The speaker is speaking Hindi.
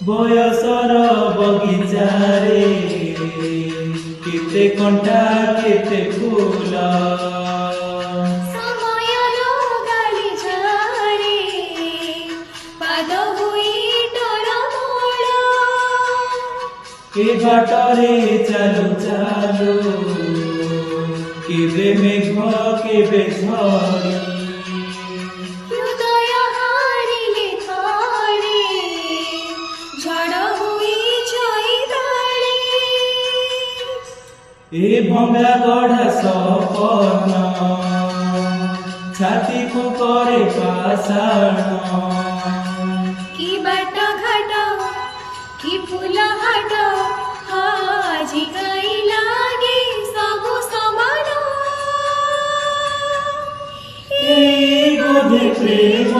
बयसर बगिचारे केते कंटा केते फूल समयलो गाली झारे पाद हुई टोलमोल के बाटरे चालू चालू केबे मेघ केबे झड़ी हृदय हारिले थरे झड़ हुई छई दाड़ी ए भंगा गढ़ा सपन छाती को करे पाषाण की बाट घाट की फूल हाट हाजी गाई लागे सबु समान ए बोधे प्रेम